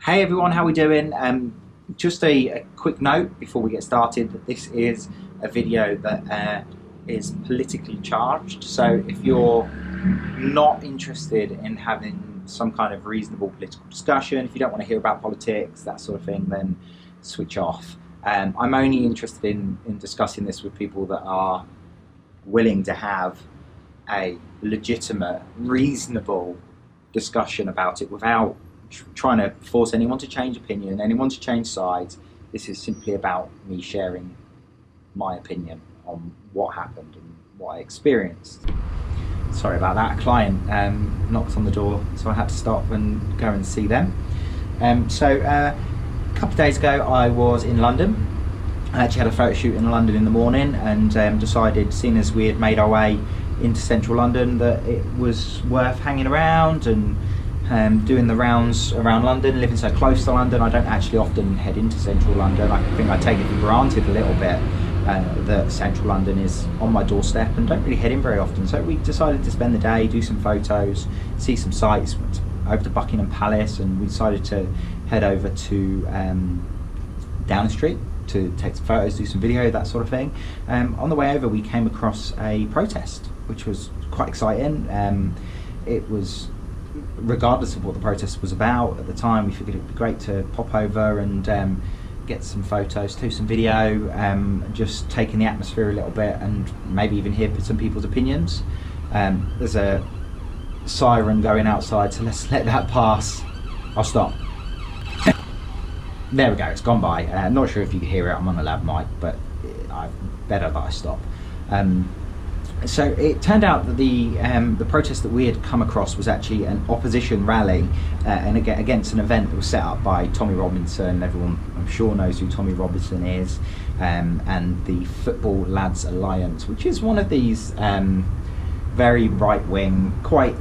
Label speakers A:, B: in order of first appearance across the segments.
A: Hey everyone, how we doing? Just a quick note before we get started that this is a video that is politically charged. So if you're not interested in having some kind of reasonable political discussion, if you don't want to hear about politics, that sort of thing, then switch off. I'm only interested in discussing this with people that are willing to have a legitimate, reasonable discussion about it without trying to force anyone to change opinion, anyone to change sides. This is simply about me sharing my opinion on what happened and what I experienced. Sorry about that, a client knocked on the door, so I had to stop and go and see them. A couple of days ago I was in London. I actually had a photo shoot in London in the morning and decided, seeing as we had made our way into central London, that it was worth hanging around and doing the rounds around London. Living so close to London, I don't actually often head into central London. I think I take it for granted a little bit that central London is on my doorstep and don't really head in very often. So we decided to spend the day, do some photos, see some sights, went over to Buckingham Palace, and we decided to head over to Downing Street to take some photos, do some video, that sort of thing. On the way over we came across a protest, which was quite exciting. It was, regardless of what the protest was about at the time, we figured it would be great to pop over and get some photos, do some video, just take in the atmosphere a little bit and maybe even hear some people's opinions. There's a siren going outside, so let's let that pass. I'll stop. There we go, it's gone by. Not sure if you can hear it, I'm on a lav mic, but better that I stop. So it turned out that the protest that we had come across was actually an opposition rally and against an event that was set up by Tommy Robison. Everyone I'm sure knows who Tommy Robison is, and the Football Lads Alliance, which is one of these very right-wing, quite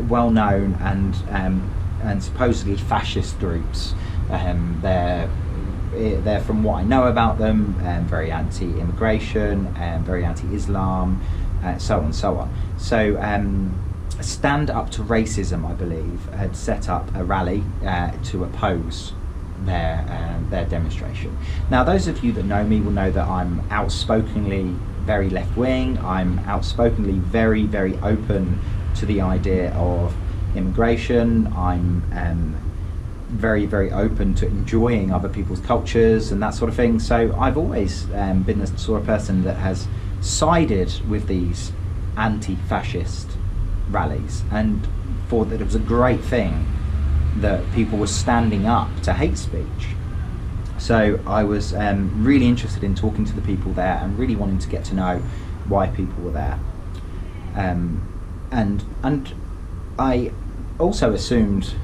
A: well-known and supposedly fascist groups. They're, from what I know about them, very anti-immigration, very anti-Islam, so on and so on. So Stand Up to Racism, I believe, had set up a rally to oppose their demonstration. Now, those of you that know me will know that I'm outspokenly very left-wing. I'm outspokenly very, very open to the idea of immigration. I'm very, very open to enjoying other people's cultures and that sort of thing. So I've always been the sort of person that has sided with these anti-fascist rallies and thought that it was a great thing that people were standing up to hate speech. So I was really interested in talking to the people there and really wanting to get to know why people were there. And I also assumed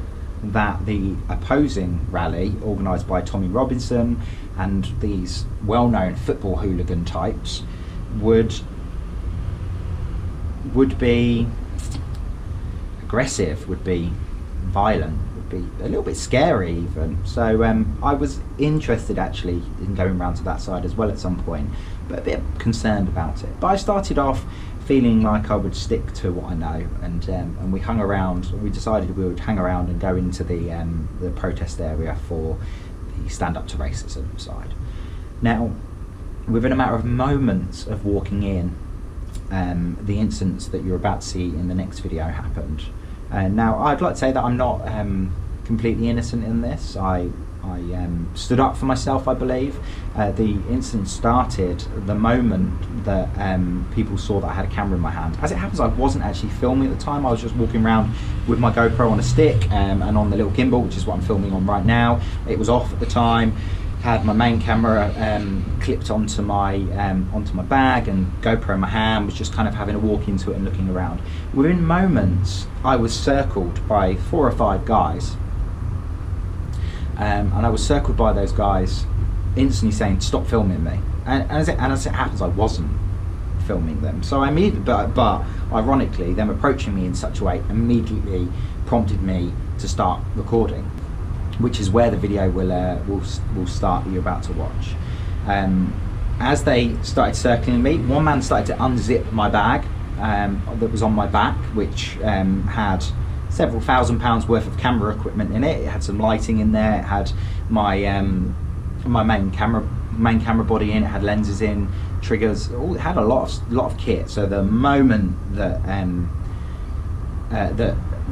A: that the opposing rally, organised by Tommy Robison and these well-known football hooligan types, would be aggressive, would be violent, would be a little bit scary even. So I was interested actually in going round to that side as well at some point, but a bit concerned about it. But I started off feeling like I would stick to what I know, and we hung around. We decided we would hang around and go into the protest area for the Stand Up to Racism side. Now, within a matter of moments of walking in, the incidents that you're about to see in the next video happened. Now, I'd like to say that I'm not completely innocent in this. I stood up for myself, I believe. The incident started the moment that people saw that I had a camera in my hand. As it happens, I wasn't actually filming at the time. I was just walking around with my GoPro on a stick and on the little gimbal, which is what I'm filming on right now. It was off at the time. Had my main camera clipped onto my bag and GoPro in my hand, was just kind of having a walk into it and looking around. Within moments, I was circled by 4 or 5 guys. And I was circled by those guys instantly saying, "Stop filming me." And as it happens, I wasn't filming them. So I immediately, but ironically, them approaching me in such a way immediately prompted me to start recording, which is where the video will start that you're about to watch. As they started circling me, one man started to unzip my bag that was on my back, which had several £1,000s worth of camera equipment in it. It had some lighting in there, it had my main camera body in, it had lenses in, triggers, it had a lot of kit. So the moment that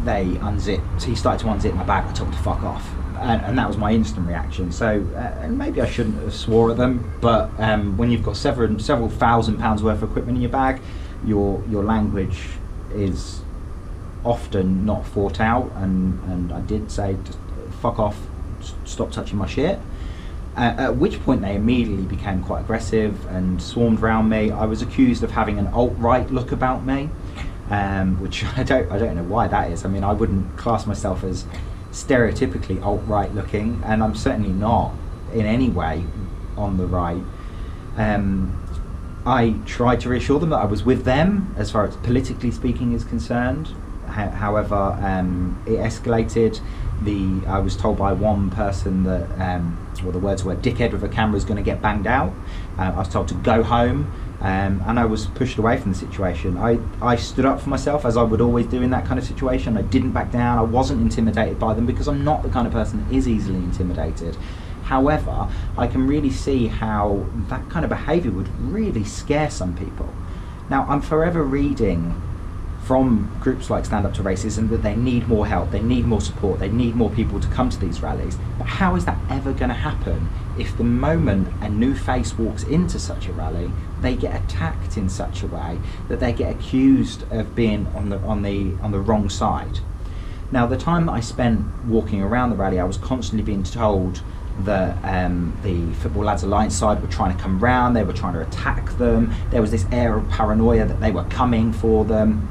A: that he started to unzip my bag, I told him to fuck off, and that was my instant reaction. So and maybe I shouldn't have swore at them, but when you've got several £1,000s worth of equipment in your bag, your language is often not thought out, and I did say, just fuck off, stop touching my shit. At which point they immediately became quite aggressive and swarmed around me. I was accused of having an alt-right look about me, which I don't know why that is. I mean, I wouldn't class myself as stereotypically alt-right looking, and I'm certainly not in any way on the right. I tried to reassure them that I was with them as far as politically speaking is concerned. However, it escalated. I was told by one person that, well, the words were, "Dickhead with a camera is going to get banged out." I was told to go home, and I was pushed away from the situation. I stood up for myself, as I would always do in that kind of situation. I didn't back down. I wasn't intimidated by them, because I'm not the kind of person that is easily intimidated. However, I can really see how that kind of behaviour would really scare some people. Now, I'm forever reading from groups like Stand Up to Racism that they need more help, they need more support, they need more people to come to these rallies. But how is that ever going to happen if the moment a new face walks into such a rally, they get attacked in such a way that they get accused of being on the wrong side? Now, the time that I spent walking around the rally, I was constantly being told that the Football Lads Alliance side were trying to come round, they were trying to attack them, there was this air of paranoia that they were coming for them.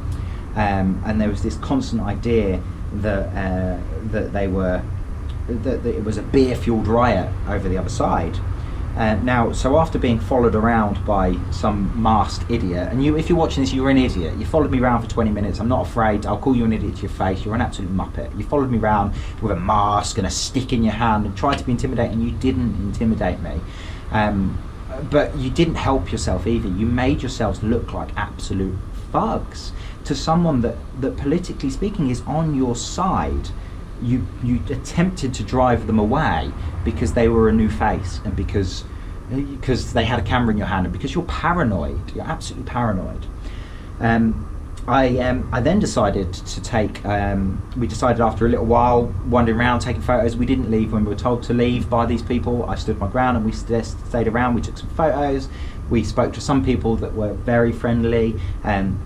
A: And there was this constant idea that that it was a beer-fueled riot over the other side. Now, so after being followed around by some masked idiot, and if you're watching this, you're an idiot. You followed me around for 20 minutes. I'm not afraid. I'll call you an idiot to your face. You're an absolute muppet. You followed me around with a mask and a stick in your hand and tried to be intimidating. You didn't intimidate me. But you didn't help yourself either. You made yourselves look like absolute thugs to someone that politically speaking is on your side. You attempted to drive them away because they were a new face, and because they had a camera in your hand, and because you're paranoid. You're absolutely paranoid. I then decided to take, we decided after a little while wandering around taking photos. We didn't leave when we were told to leave by these people. I stood my ground and we stayed around. We took some photos. We spoke to some people that were very friendly, and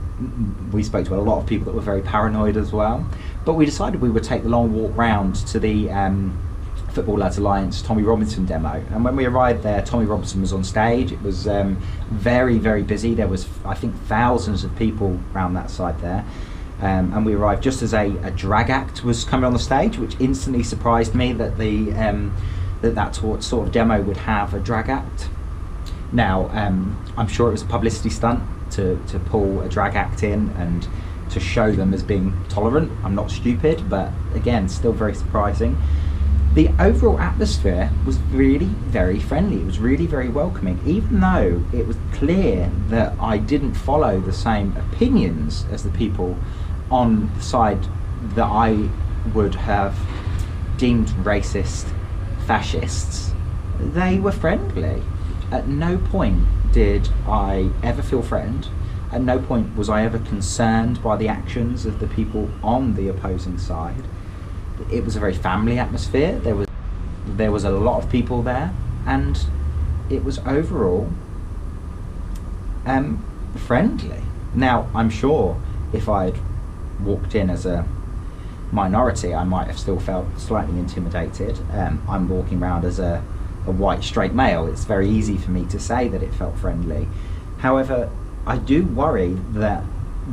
A: we spoke to a lot of people that were very paranoid as well. But we decided we would take the long walk round to the Football Lads Alliance Tommy Robison demo. And when we arrived there, Tommy Robison was on stage. It was very, very busy. There was, I think, thousands of people around that side there. And we arrived just as a drag act was coming on the stage, which instantly surprised me that that sort of demo would have a drag act. Now, I'm sure it was a publicity stunt to pull a drag act in and to show them as being tolerant. I'm not stupid, but again, still very surprising. The overall atmosphere was really very friendly. It was really very welcoming, even though it was clear that I didn't follow the same opinions as the people on the side that I would have deemed racist fascists. They were friendly. At no point did I ever feel threatened. At no point was I ever concerned by the actions of the people on the opposing side. It was a very family atmosphere. There was a lot of people there, and it was overall friendly. Now, I'm sure if I'd walked in as a minority, I might have still felt slightly intimidated. I'm walking around as a white straight male. It's very easy for me to say that it felt friendly. However, I do worry that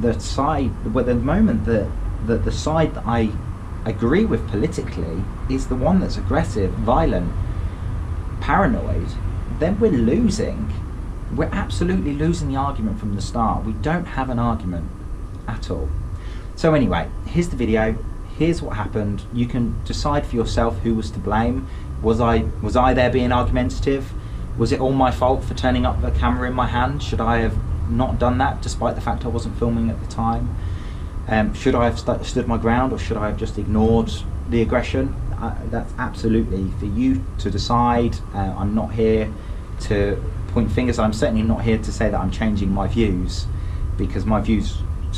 A: the moment that the side that I agree with politically is the one that's aggressive, violent, paranoid, then we're losing. We're absolutely losing the argument from the start. We don't have an argument at all. So anyway, here's the video. Here's what happened. You can decide for yourself who was to blame. Was I there being argumentative? Was it all my fault for turning up the camera in my hand? Should I have not done that despite the fact I wasn't filming at the time? Should I have stood my ground, or should I have just ignored the aggression? That's absolutely for you to decide. I'm not here to point fingers. I'm certainly not here to say that I'm changing my views, because my views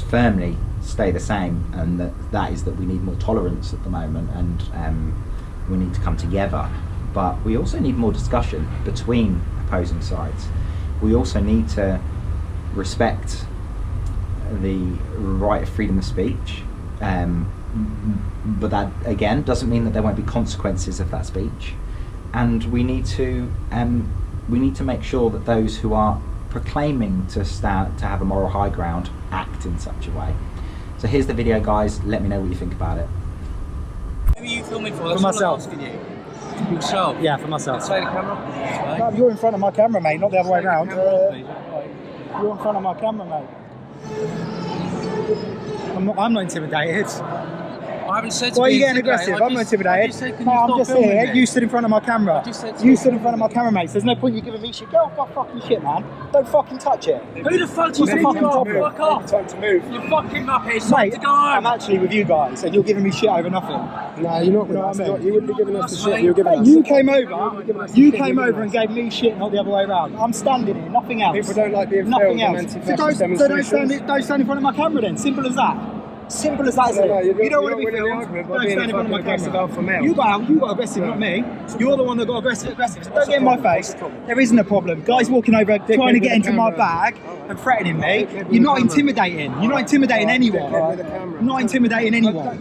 A: firmly stay the same, and that is that we need more tolerance at the moment, and we need to come together. But we also need more discussion between opposing sides. We also need to respect the right of freedom of speech, but that again doesn't mean that there won't be consequences of that speech, and we need to make sure that those who are proclaiming to have a moral high ground act in such a way. So here's the video, guys. Let me know what you think about it.
B: Who are you filming for? That's
C: for myself.
B: All I'm asking you. Yourself?
C: Yeah, for myself.
B: Say the camera.
C: No, you're in front of my camera, mate, not the other way around. You're in front of my camera, mate. I'm not intimidated.
B: I haven't said to
C: Why are
B: be
C: you getting
B: intimidated.
C: aggressive? I'm not intimidated. No, I'm just here. You stood in front of my camera. You stood in front of my camera, mate. So there's no point you giving me shit. Get off my fucking shit, man. Don't fucking touch it.
B: Who the fuck do you think you are? Fuck off.
C: Time to move.
B: You fucking muppet. It's time to go home.
C: I'm actually with you guys, and you're giving me shit over nothing.
D: No, you're not.
C: You know what I mean?
D: You wouldn't be giving us the shit. You're giving us.
C: You came over. You came over and gave me shit, not the other way around. I'm standing here. Nothing else.
D: People don't like being
C: nothing
D: filmed
C: else.
D: on
C: So don't stand in front of my camera then. Simple as that. Simple as that, isn't it? You don't want to be filmed. Don't stand in front of my camera. You got aggressive, not me. You're the one that got aggressive. So don't get in my face. There isn't a problem. Guys walking over, trying to get into my bag and threatening me. You're not intimidating. You're not intimidating anyone. Not intimidating anyone.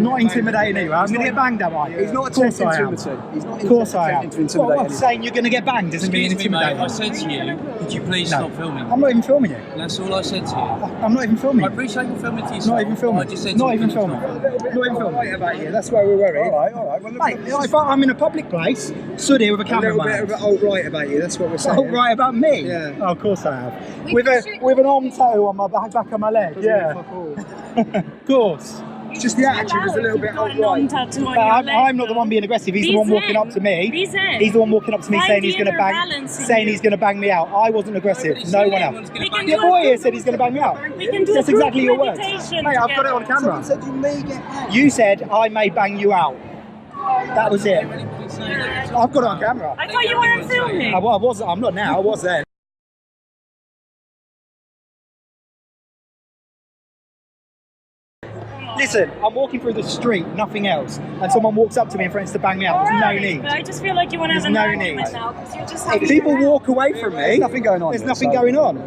C: Not intimidating anyone. I'm going to get banged, am I?
D: He's not
C: attempting to
D: intimidate.
C: Of course I am. Well, I'm saying you're going to get banged doesn't mean intimidating.
B: I said to you, could you please stop filming?
C: I'm not even filming you.
B: That's all I said to you.
C: I'm not even filming
B: I
C: you.
B: appreciate you filming to yourself.
C: Not even filming.
B: I just said
C: not
B: to
C: even
B: you,
C: filming. Not even filming.
D: About you. That's why we're worried.
C: All right. Well, mate, if I'm in a public place, stood here with a cameraman.
D: A little bit of alt-right about you. That's what we're saying.
C: Alt-right about me?
D: Yeah.
C: Oh, of course I have. With an arm tattoo on my back of my leg. Yeah. Of course.
D: It's just the attitude was a little bit alt-right.
C: I'm not the one being aggressive. He's the one walking up to me. He's the one walking up to me saying he's going to bang me out. I wasn't aggressive. No one else. Your boy here said he's going to bang me out. That's exactly your words. Mate, I've got it on camera.
D: Said you may get banged.
C: You said I may bang you out. That was it. I've got it on camera.
E: I thought you weren't filming.
C: I'm not now. I was then. Listen, I'm walking through the street, nothing else, and someone walks up to me and threatens to bang me out. There's no need.
E: But I just feel like you want to have an argument now because you're just having
C: If people walk away from me,
D: There's nothing going on.
C: There's nothing going on.